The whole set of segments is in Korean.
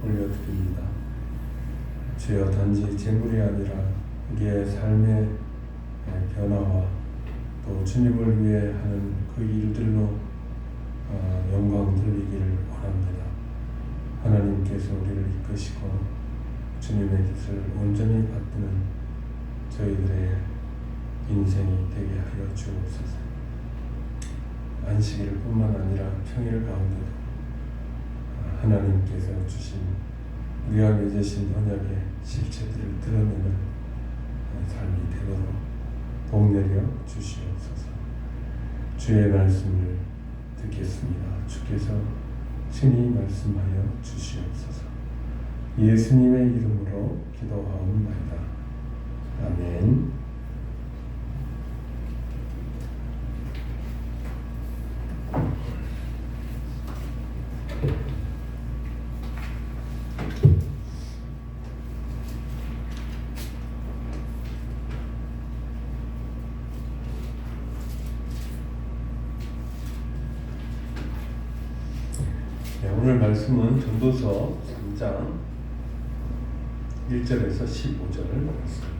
올려드립니다. 주여, 단지 재물이 아니라 우리의 삶의 변화와 또 주님을 위해 하는 그 일들로 영광 돌리기를 원합니다. 하나님께서 우리를 이끄시고 주님의 뜻을 온전히 받드는 저희들의 인생이 되게 하여 주옵소서. 안식일 뿐만 아니라 평일 가운데도 하나님께서 주신 우리와 맺으신 언약의 실체들을 드러내는 삶이 되도록 복내려 주시옵소서. 주의 말씀을 듣겠습니다. 주께서 친히 말씀하여 주시옵소서. 예수님의 이름으로 기도하옵나이다. 아멘. 오늘 말씀은 전도서 3장 1절에서 15절 말씀입니다.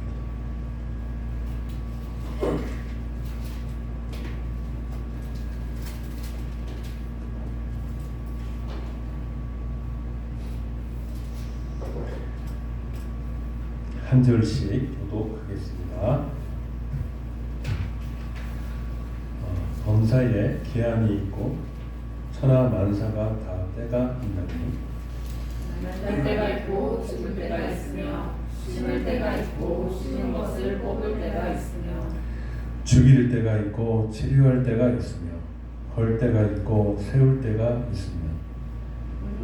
한 절씩 교독하겠습니다. 범사에 기한이 있고 천하 만사가 다 때가 있나니 날 때가 있고 죽을 때가 있으며 심을 때가 있고 심은 것을 뽑을 때가 있으며 죽일 때가 있고 치료할 때가 있으며 헐 때가 있고 세울 때가 있으며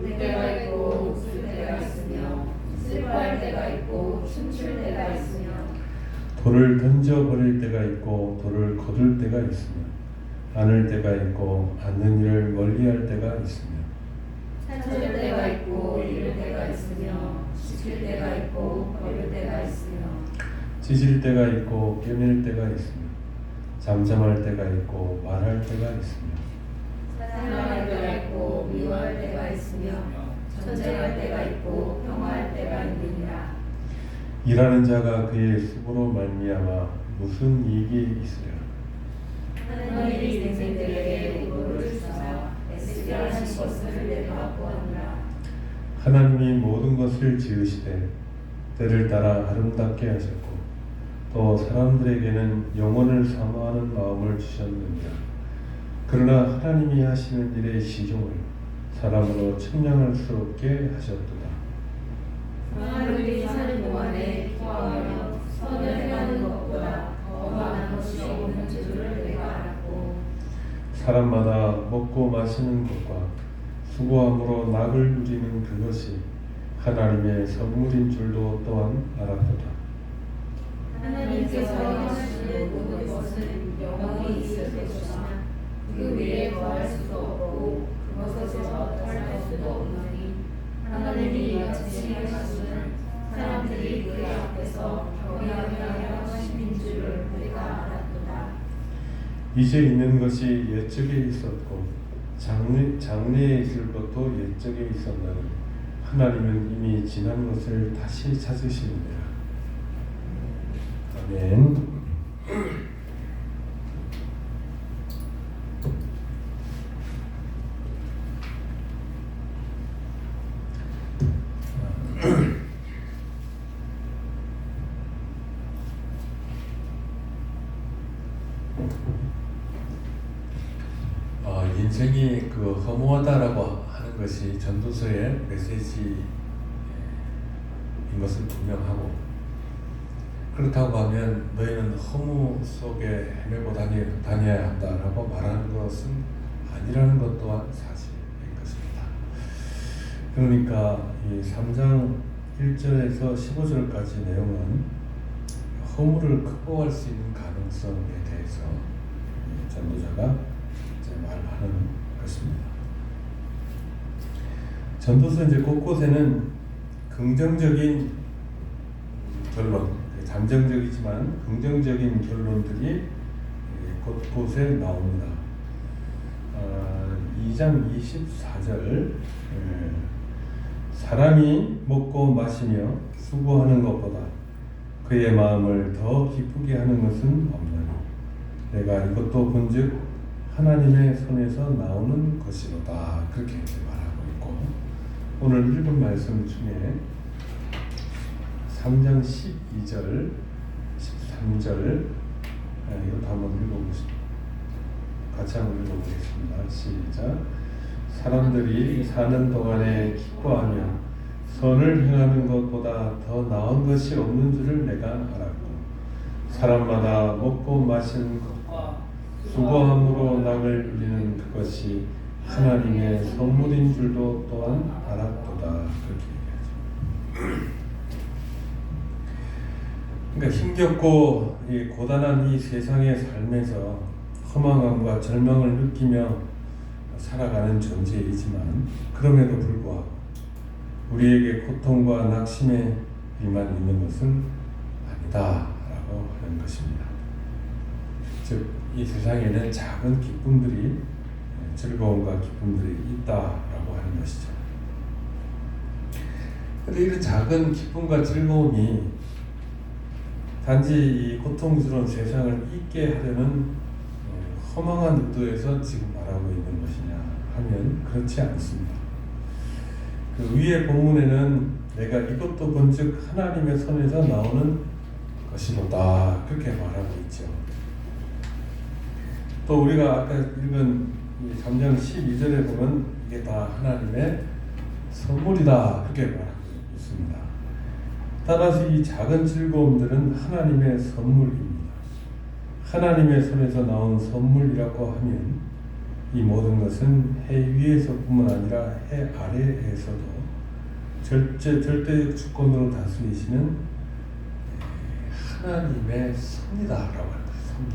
울 때가 있고 웃을 때가 있으며 슬퍼할 때가 있고 춤출 때가 있으며 돌을 던져버릴 때가 있고 돌을 거둘 때가 있으며 안을 때가 있고 않는 일을 멀리할 때가 있으며 찾을 때가 있고 잃을 때가 있으며 지킬 때가 있고 버릴 때가 있으며 찢을 때가 있고 꿰맬 때가 있으며 잠잠할 때가 있고 말할 때가 있으며 사랑할 때가 있고 미워할 때가 있으며 전쟁할 때가 있고 평화할 때가 있느니라. 일하는 자가 그의 수고로 말미암아 무슨 이익이 있으랴. 하나님이 인생들에게 의를 주사 애쓰게 하신 것을 내가 보았노라. 하나님이 모든 것을 지으시되 때를 따라 아름답게 하셨고 또 사람들에게는 영혼을 사모하는 마음을 주셨느니라. 그러나 하나님이 하시는 일의 시종을 사람으로 측량할 수 없게 하셨도다. 하나님이 사는 동안에 기뻐하며 선을 행하는 것보다 더 많은 것이 없는 줄을 내가 알았고 사람마다 먹고 마시는 것과 수고함으로 낙을 누리는 그것이 하나님의 선물인 줄도 또한 알았도다. 하나님께서 하시는 모든 것은 영원히 있을 것이나 그 위에 더할 수도 없고 그것에서 덜할 수도 없나니 하나님이 여친히 하시는 사람들이 그의 앞에서 경외하며 하시는 줄을 내가 알았도다. 이제 있는 것이 옛적에 있었고 장래에 있을 것도 옛적에 있었나니 하나님은 이미 지난 것을 다시 찾으시느니라. 아멘. 인생이 허무하다라고 하는 것이 전도서의 메시지인 것은 분명하고, 그렇다고 하면 너희는 허무 속에 헤매고 다녀야 한다라고 말하는 것은 아니라는 것 또한 사실인 것입니다. 그러니까 이 3장 1절에서 15절까지 내용은 허무를 극복할 수 있는 가능성에 대해서 전도자가 말하는 것입니다. 전도서 곳곳에는 긍정적인 결론, 감정적이지만 긍정적인 결론들이 곳곳에 나옵니다. 2장 24절 사람이 먹고 마시며 수고하는 것보다 그의 마음을 더 기쁘게 하는 것은 없나니 내가 이것도 본즉 하나님의 손에서 나오는 것이로다. 그렇게 말하고 있고, 오늘 읽은 말씀 중에 3장 12절 13절 이것도 한번 같이 한번 읽어보겠습니다. 시작. 사람들이 사는 동안에 기뻐하며 선을 행하는 것보다 더 나은 것이 없는 줄을 내가 알았고, 사람마다 먹고 마시는 것과 수고함으로 낙을 누리는 그것이 하나님의 선물인 줄도 또한 알았도다. 그렇게 얘기하죠. 그러니까 힘겹고 이 고단한 이 세상의 삶에서 허망함과 절망을 느끼며 살아가는 존재이지만, 그럼에도 불구하고 우리에게 고통과 낙심의 일만 있는 것은 아니다라고 하는 것입니다. 즉, 이 세상에는 작은 기쁨들이, 즐거움과 기쁨들이 있다라고 하는 것이죠. 그런데 이런 작은 기쁨과 즐거움이 단지 이 고통스러운 세상을 잊게 하려는 허망한 의도에서 지금 말하고 있는 것이냐 하면 그렇지 않습니다. 그 위의 본문에는 내가 이것도 본즉 하나님의 손에서 나오는 것이로다. 그렇게 말하고 있죠. 또 우리가 아까 읽은 3장 12절에 보면 이게 다 하나님의 선물이다. 그렇게 말하고 있습니다. 따라서 이 작은 즐거움들은 하나님의 선물입니다. 하나님의 손에서 나온 선물이라고 하면 이 모든 것은 해 위에서뿐만 아니라 해 아래에서도 절대적 주권으로 다스리시는 하나님의 섭리다라고 합니다. 섭리.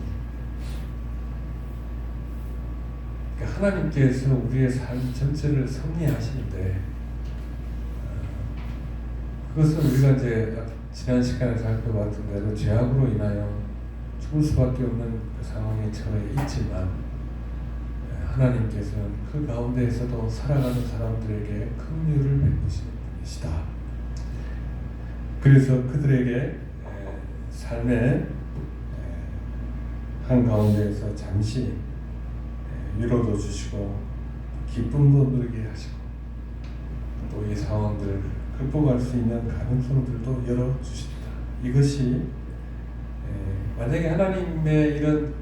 그러니까 하나님께서 우리의 삶 전체를 섭리하시는데, 그것은 우리가 이제 지난 시간에 살펴봤던 대로 죄악으로 인하여 죽을 수밖에 없는 그 상황에 처해 있지만, 하나님께서는 그 가운데에서도 살아가는 사람들에게 긍휼을 베푸시는 분이시다. 그래서 그들에게 삶의 한 가운데에서 잠시 위로도 주시고 기쁨도 누리게 하시고, 또 이 상황들을 극복할 수 있는 가능성들도 열어주십니다. 이것이 만약에 하나님의 이런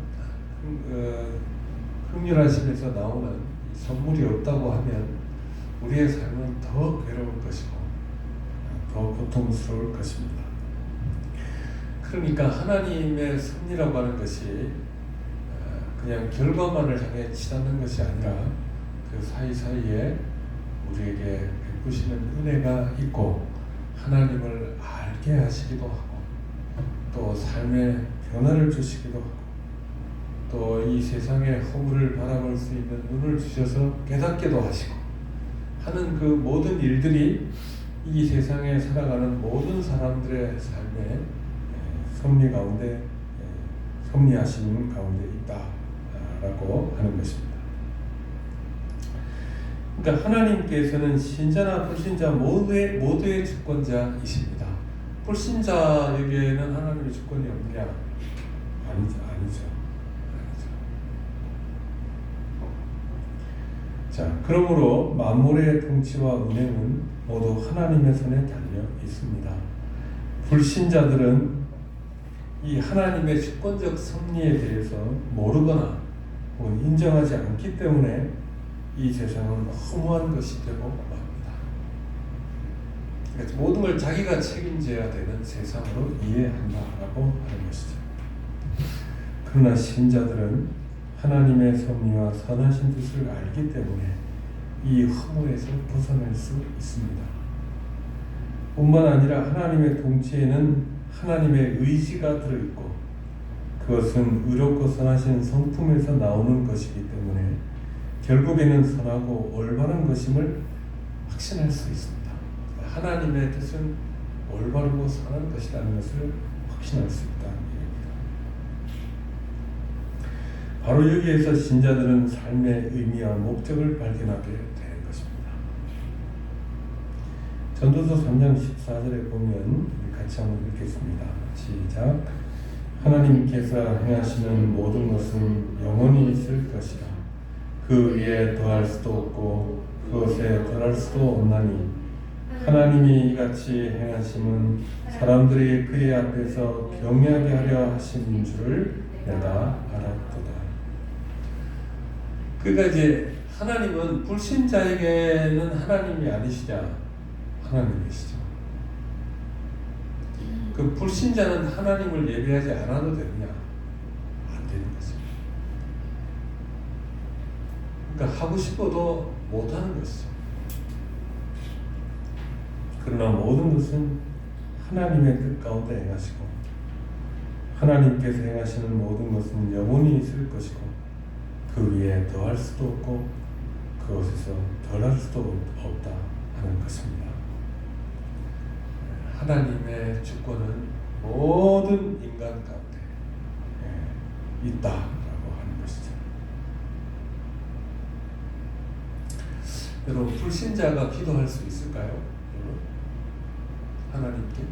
긍휼하심에서 나오는 선물이 없다고 하면 우리의 삶은 더 괴로울 것이고 더 고통스러울 것입니다. 그러니까 하나님의 섭리라고 하는 것이 그냥 결과만을 향해 치닫는 것이 아니라 그 사이사이에 우리에게 베푸시는 은혜가 있고 하나님을 알게 하시기도 하고 또 삶의 변화를 주시기도 하고 또 이 세상의 허물을 바라볼 수 있는 눈을 주셔서 깨닫게도 하시고 하는 그 모든 일들이 이 세상에 살아가는 모든 사람들의 삶의 섭리 가운데 섭리하시는 가운데 있다라고 하는 것입니다. 그러니까 하나님께서는 신자나 불신자 모두의 주권자이십니다. 불신자에게는 하나님의 주권이 없느냐? 아니죠. 자, 그러므로 만물의 통치와 운행은 모두 하나님의 손에 달려 있습니다. 불신자들은 이 하나님의 주권적 섭리에 대해서 모르거나 혹은 인정하지 않기 때문에 이 세상은 허무한 것이 되고 맙니다. 그러니까 모든 걸 자기가 책임져야 되는 세상으로 이해한다라고 하는 것이죠. 그러나 신자들은 하나님의 섭리와 선하신 뜻을 알기 때문에 이 허무에서 벗어날 수 있습니다. 뿐만 아니라 하나님의 통치에는 하나님의 의지가 들어있고 그것은 의롭고 선하신 성품에서 나오는 것이기 때문에 결국에는 선하고 올바른 것임을 확신할 수 있습니다. 하나님의 뜻은 올바르고 선한 것이라는 것을 확신할 수 있다는 얘기입니다. 바로 여기에서 신자들은 삶의 의미와 목적을 발견하게 되는 것입니다. 전도서 3장 14절에 보면 우리 같이 한번 읽겠습니다. 시작. 하나님께서 행하시는 모든 것은 영원히 있을 것이라. 그 위에 더할 수도 없고 그것에 덜할 수도 없나니 하나님이 이같이 행하심은 사람들이 그의 앞에서 경외하게 하려 하신 줄을 내가 알았도다. 그러니까 이제 하나님은 불신자에게는 하나님이 아니시냐? 하나님이시죠. 그 불신자는 하나님을 예배하지 않아도 되느냐? 안 되는 거죠. 그러니까 하고 싶어도 못하는 것이죠. 그러나 모든 것은 하나님의 뜻 가운데 행하시고 하나님께서 행하시는 모든 것은 영원히 있을 것이고 그 위에 더할 수도 없고 그것에서 덜할 수도 없다 하는 것입니다. 하나님의 주권은 모든 인간 가운데 있다라고 하는 것이죠. 여러분, 불신자가 기도할 수 있을까요? 여러분? 하나님께?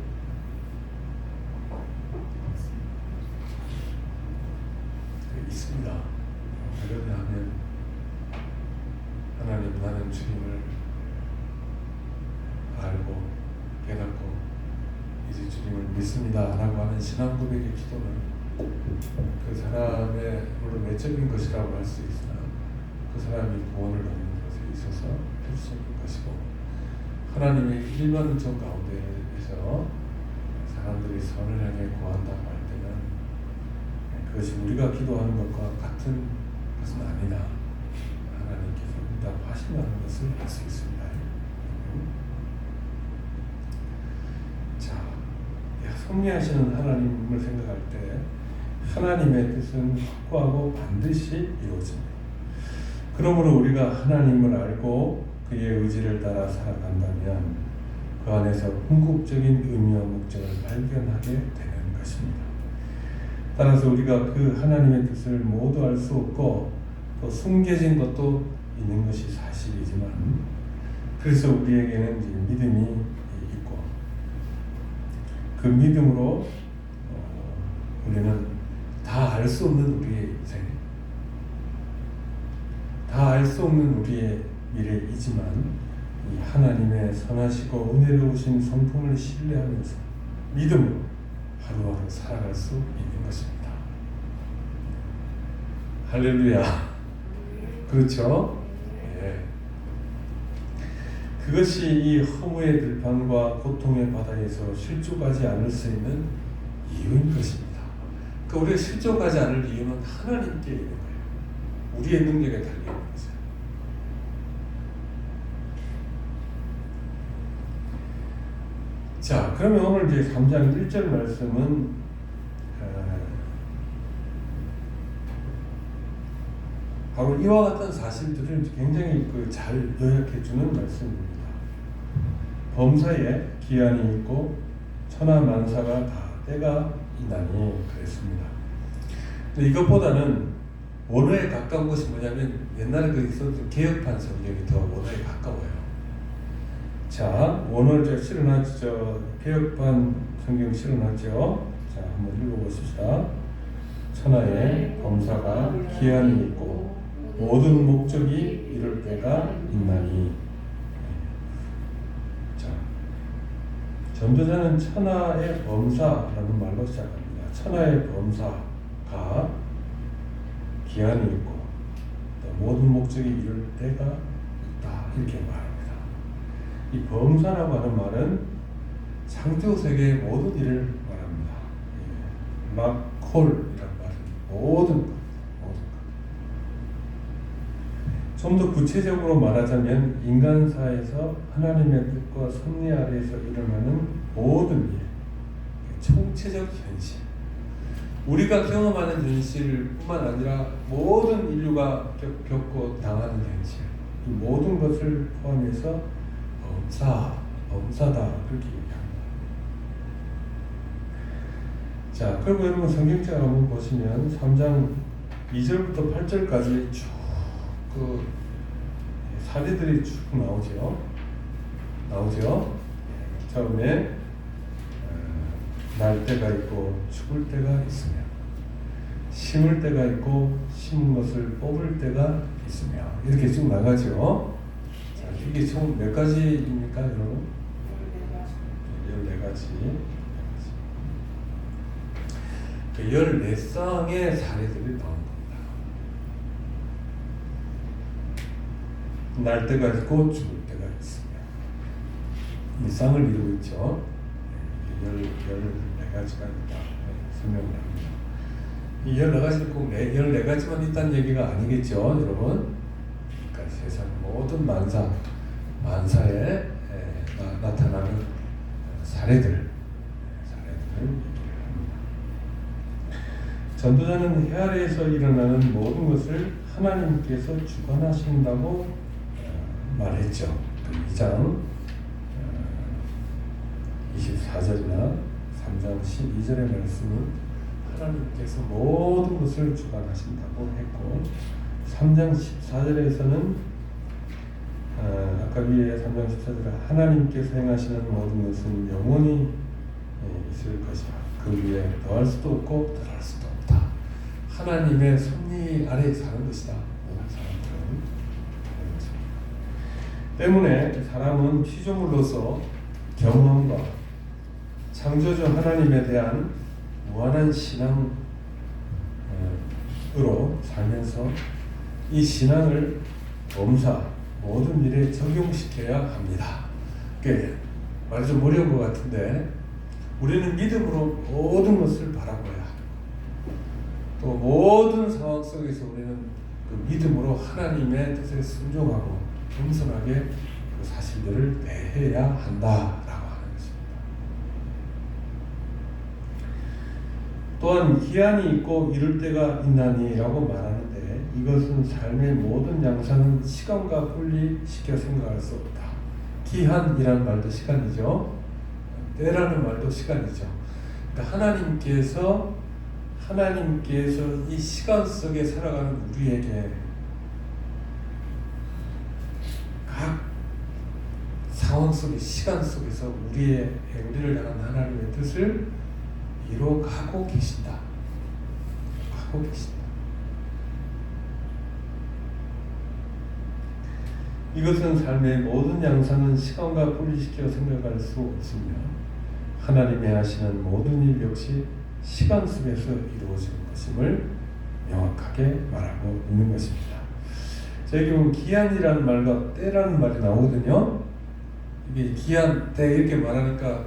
있습니다. 왜냐하면 하나님, 나는 주님을 알고 깨닫고 이제 주님을 믿습니다 라고 하는 신앙 고백의 기도는 그 사람의 물론 외적인 것이라고 할 수 있으나 그 사람이 구원을 얻는 것에 있어서 필수적인 것이고, 하나님의 일반적 가운데에서 사람들이 선을 향해 구한다고 할 때는 그것이 우리가 기도하는 것과 같은 것은 아니다, 하나님께서 응답하신다는 것을 알 수 있습니다. 자, 섭리하시는 하나님을 생각할 때 하나님의 뜻은 확고하고 반드시 이루어집니다. 그러므로 우리가 하나님을 알고 그의 의지를 따라 살아간다면 그 안에서 궁극적인 의미와 목적을 발견하게 되는 것입니다. 따라서 우리가 그 하나님의 뜻을 모두 알 수 없고 또 숨겨진 것도 있는 것이 사실이지만, 그래서 우리에게는 이제 믿음이 있고 그 믿음으로 우리는 다 알 수 없는 우리의 인생, 다 알 수 없는 우리의 미래이지만 이 하나님의 선하시고 은혜로우신 성품을 신뢰하면서 믿음으로 하루하루 살아갈 수 있는 것입니다. 할렐루야. 그렇죠? 네. 그것이 이 허무의 들판과 고통의 바다에서 실족하지 않을 수 있는 이유인 것입니다. 그러니까 우리가 실족하지 않을 이유는 하나님께 있는 거예요. 우리의 능력에 달려 있는 거죠. 자, 그러면 오늘 이제 3장 1절 말씀은 바로 이와 같은 사실들을 굉장히 잘 요약해주는 말씀입니다. 범사에 기한이 있고 천하 만사가 다 때가 있나니 그랬습니다. 근데 이것보다는 원어에 가까운 것이 뭐냐면 옛날에 그 있었던 개혁판 성경이 더 원어에 가까워요. 자, 원어를 제가 실어놨죠. 개혁판 성경 실어놨죠. 자, 한번 읽어보십시다. 천하에 범사가 기한이 있고 모든 목적이 이룰 때가 있나니. 자, 전도자는 천하의 범사라는 말로 시작합니다. 천하의 범사가 기한이 있고 모든 목적이 이룰 때가 있다, 이렇게 말합니다. 이 범사라고 하는 말은 창조세계의 모든 일을 말합니다. 마콜이라는 말은 모든 것. 좀 더 구체적으로 말하자면 인간사에서 하나님의 뜻과 섭리 아래에서 일어나는 모든 일, 총체적 현실, 우리가 경험하는 현실뿐만 아니라 모든 인류가 겪고 당하는 현실, 이 모든 것을 포함해서 범사다, 그렇게 얘기합니다. 자, 그리고 여러분 성경책 한번 보시면 3장 2절부터 8절까지 쭉 그 사례들이 쭉 나오죠. 처음에 날 때가 있고 죽을 때가 있으며 심을 때가 있고 심은 것을 뽑을 때가 있으며 이렇게 쭉 나가죠. 자, 이게 총 몇 가지입니까, 여러분? 14가지. 14쌍의 사례들이 나온 겁니다. 날 때가 있고 죽을 때가 있으며 이 쌍을 이루고 있죠. 14가지가 있다. 설명을 합니다. 이 14가지는 꼭 14가지만 있다는 얘기가 아니겠죠, 여러분? 그러니까 세상 모든 만사에 나타나는 사례들을 전도자는 해 아래에서 일어나는 모든 것을 하나님께서 주관하신다고 말했죠. 2장 24절이나 3장 12절의 말씀은 하나님께서 모든 것을 주관하신다고 했고 3장 14절에서는 아까 위에 3장 14절에 하나님께서 행하시는 모든 것은 영원히 있을 것이라 그 위에 더할 수도 없고 덜할 수도 없다. 하나님의 섭리 아래에 사는 것이다. 때문에 사람은 피조물로서 경험과 창조주 하나님에 대한 무한한 신앙으로 살면서 이 신앙을 범사 모든 일에 적용시켜야 합니다. 말이 좀 어려운 것 같은데 우리는 믿음으로 모든 것을 바라봐야 하고 또 모든 상황 속에서 우리는 그 믿음으로 하나님의 뜻에 순종하고 겸손하게 그 사실들을 대해야 한다라고 하는 것입니다. 또한 기한이 있고 이룰 때가 있나니라고 말하는데 이것은 삶의 모든 양상은 시간과 분리시켜 생각할 수 없다. 기한이라는 말도 시간이죠. 때라는 말도 시간이죠. 그러니까 하나님께서 이 시간 속에 살아가는 우리에게 각 상황 속에 시간 속에서 우리를 향한 하나님의 뜻을 이루어가고 계신다. 이것은 삶의 모든 양상은 시간과 분리시켜 생각할 수 없으며 하나님이 하시는 모든 일 역시 시간 속에서 이루어지는 것임을 명확하게 말하고 있는 것입니다. 여기 보면 기한이라는 말과 때라는 말이 나오거든요. 이게 기한, 때 이렇게 말하니까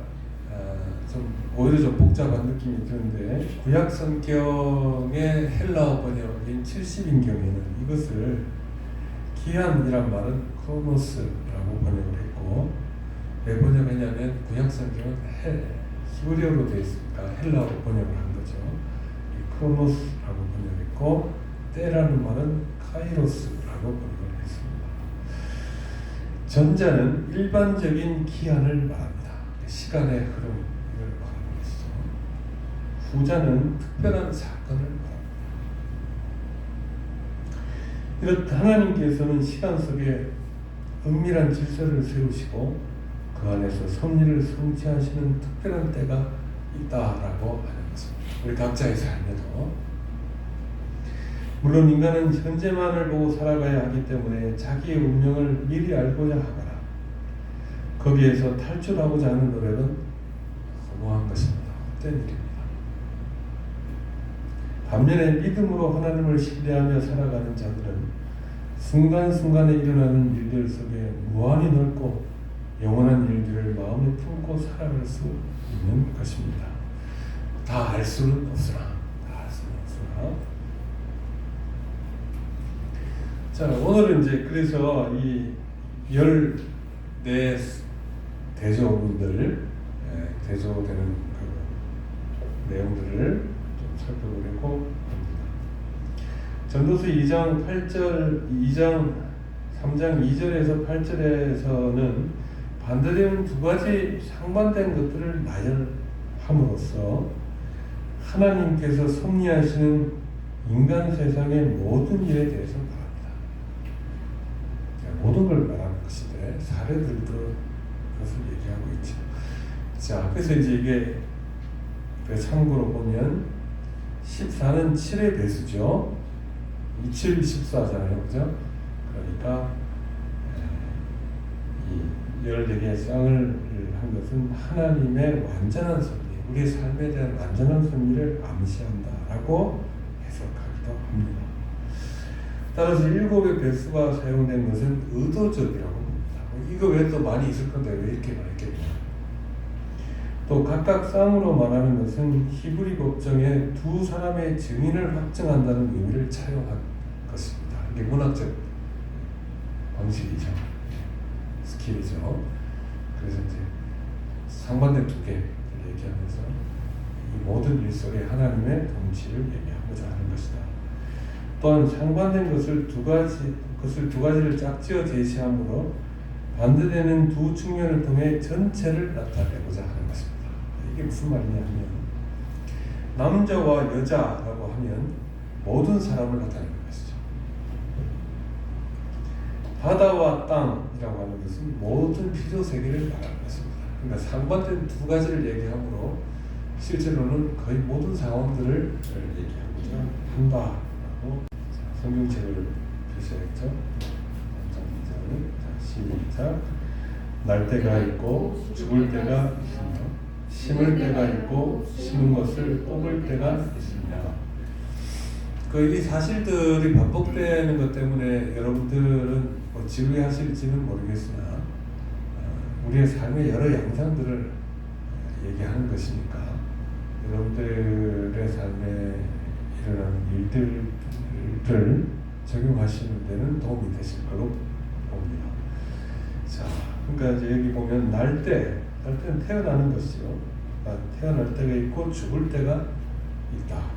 오히려 좀 복잡한 느낌이 드는데 구약 성경의 헬라어 번역인 70인경에는 이것을 기한이란 말은 크로노스라고 번역을 했고 왜 번역했냐면 구약 성경은 히브리어로 되어 있으니까 헬라어로 번역을 한 거죠. 이 크로노스라고 번역했고 때라는 말은 카이로스라고 번역을 했습니다. 전자는 일반적인 기한을 말합니다. 시간의 흐름 후자는 특별한 사건을 말합니다. 이렇듯 하나님께서는 시간 속에 은밀한 질서를 세우시고 그 안에서 섭리를 성취하시는 특별한 때가 있다라고 하는 것입니다. 우리 각자의 삶에도 물론 인간은 현재만을 보고 살아가야 하기 때문에 자기의 운명을 미리 알고자 하거나 거기에서 탈출하고자 하는 노력은 허무한 것입니다. 헛된 일입니다. 반면에 믿음으로 하나님을 신뢰하며 살아가는 자들은 순간순간에 일어나는 일들 속에 무한히 넓고 영원한 일들을 마음에 품고 살아갈 수 있는 것입니다. 다 알 수는 없으나 자, 오늘은 이제 그래서 이 14 대조분들 대조되는 그 내용들을 살펴보려고 합니다. 전도서 2장 3장 2절에서 8절에서는 반대되는 두 가지 상반된 것들을 나열함으로써 하나님께서 섭리하시는 인간 세상의 모든 일에 대해서 말합니다. 모든 걸 말하는 것인데 사례들도 그것을 얘기하고 있죠. 자, 그래서 이제 이게 참고로 보면 14는 7의 배수죠. 27, 14잖아요. 그죠? 그러니까 이 14개의 쌍을 한 것은 하나님의 완전한 섭리, 우리의 삶에 대한 완전한 섭리를 암시한다라고 해석하기도 합니다. 따라서 7의 배수가 사용된 것은 의도적이라고 봅니다. 이거 외에도 많이 있을 건데 왜 이렇게 말했겠냐. 또 각각 쌍으로 말하는 것은 히브리 법정에 두 사람의 증인을 확정한다는 의미를 차용한 것입니다. 이게 문학적 방식이죠. 스킬이죠. 그래서 이제 상반된 두 개를 얘기하면서 이 모든 일 속에 하나님의 통치를 얘기하고자 하는 것이다. 또한 상반된 것을 두 가지를 짝지어 제시하므로 반대되는 두 측면을 통해 전체를 나타내고자 하는 것입니다. 이게 무슨 말이냐면 남자와 여자라고 하면 모든 사람을 나타내는 것이죠. 바다와 땅이라고 하는 것은 모든 필요 세계를 말하는 것입니다. 그러니까 상반된 두 가지를 얘기하므로 실제로는 거의 모든 상황들을 얘기하고자 한다라고 성경책을 펴셔야겠죠. 시작. 날 때가 있고 죽을 때가 있으며 심을 때가 있고 심은 것을 뽑을 때가 있으며 이 사실들이 반복되는 것 때문에 여러분들은 지루해하실지는 모르겠으나 우리의 삶의 여러 양상들을 얘기하는 것이니까 여러분들의 삶에 일어나는 일들을 적용하시는 데는 도움이 되실 거로 봅니다. 자, 그러니까 이제 여기 보면 날 때는 태어나는 것이요. 태어날 때가 있고 죽을 때가 있다.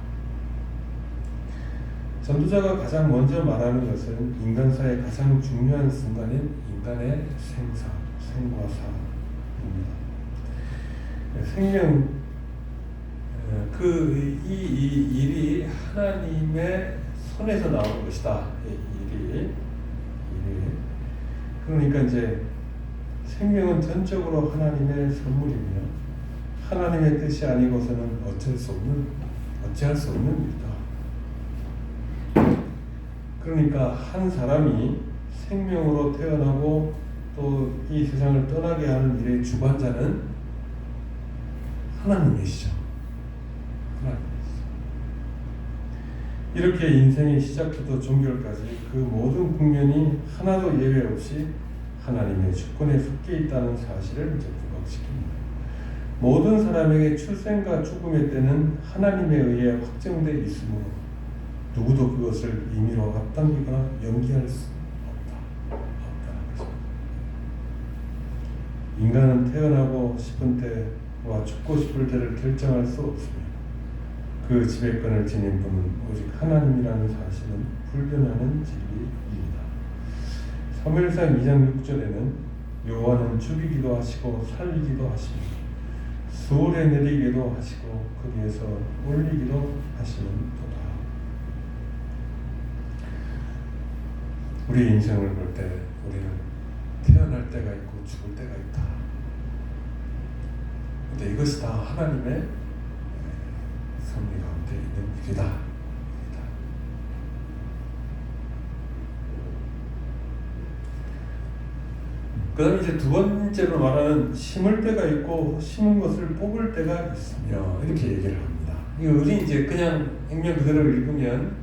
전도자가 가장 먼저 말하는 것은 인간사의 가장 중요한 순간인 인간의 생과 사입니다. 생명, 이 일이 하나님의 손에서 나오는 것이다. 일이. 그러니까 이제 생명은 전적으로 하나님의 선물이며 하나님의 뜻이 아니고서는 어찌할 수 없는 일이다. 그러니까 한 사람이 생명으로 태어나고 또 이 세상을 떠나게 하는 일의 주관자는 하나님이시죠. 이렇게 인생의 시작부터 종결까지 그 모든 국면이 하나도 예외 없이 하나님의 주권에 속해 있다는 사실을 이제 부각시킵니다. 모든 사람에게 출생과 죽음의 때는 하나님에 의해 확정되어 있으므로 누구도 그것을 임의로 앞당기거나 연기할 수 없다는 것입니다. 인간은 태어나고 싶은 때와 죽고 싶을 때를 결정할 수 없습니다. 그 지배권을 지닌 분은 오직 하나님이라는 사실은 불변하는 진리입니다. 사무엘상 2장 6절에는 여호와는 죽이기도 하시고 살리기도 하시며 수월에 내리기도 하시고 거기에서 올리기도 하시는도다. 우리 인생을 볼 때 우리는 태어날 때가 있고 죽을 때가 있다. 근데 이것이 다 하나님의 섭리 가운데 있는 일이다. 그 다음에 이제 두 번째로 말하는 심을 때가 있고 심은 것을 뽑을 때가 있으며 이렇게 얘기를 합니다. 우리 이제 그냥 액면 그대로 읽으면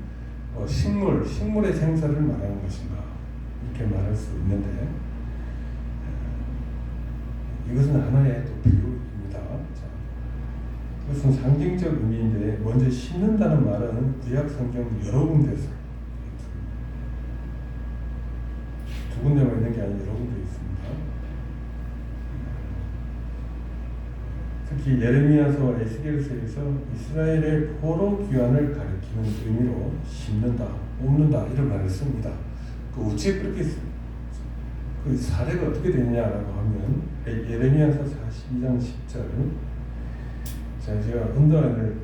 식물의 생사를 말하는 것인가 이렇게 말할 수 있는데 이것은 하나의 또 비유입니다. 이것은 상징적 의미인데 먼저 심는다는 말은 구약 성경 여러 군데서 두 군데만 있는 게 아니라 여러 군데 있습니다. 특히 예레미야서 에스겔서에서 이스라엘의 포로 귀환을 가리키는 의미로 심는다, 뽑는다 이런 말을 씁니다. 어찌 그렇게 그 사례가 어떻게 되냐라고 하면 예레미야서 42장 10절 제가 언더라인을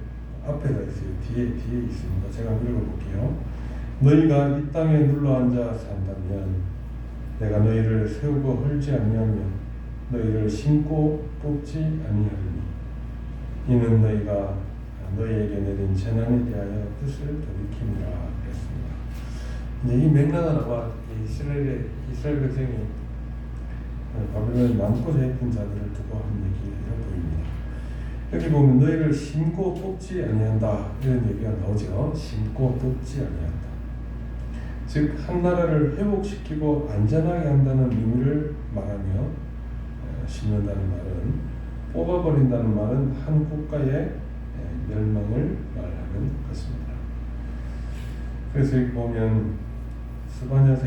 앞에다 있어요. 뒤에 있습니다. 제가 읽어볼게요. 너희가 이 땅에 눌러앉아 산다면 내가 너희를 세우고 헐지 아니하며 너희를 심고 뽑지 아니하리니 이는 너희가 너희에게 내린 재난에 대하여 뜻을 돌이킴이라 그랬습니다. 이제 이 맥락은 아마 이스라엘 백성이 바벨론에 남고자 했던 자들을 두고 한 얘기로 보입니다. 여기 보면 너희를 심고 뽑지 아니한다 이런 얘기가 나오죠. 심고 뽑지 아니한다. 즉 한 나라를 회복시키고 안전하게 한다는 의미를 말하며 심는다는 말은 뽑아버린다는 말은 한 국가의 멸망을 말하는 것입니다. 그래서 여기 보면 스바냐서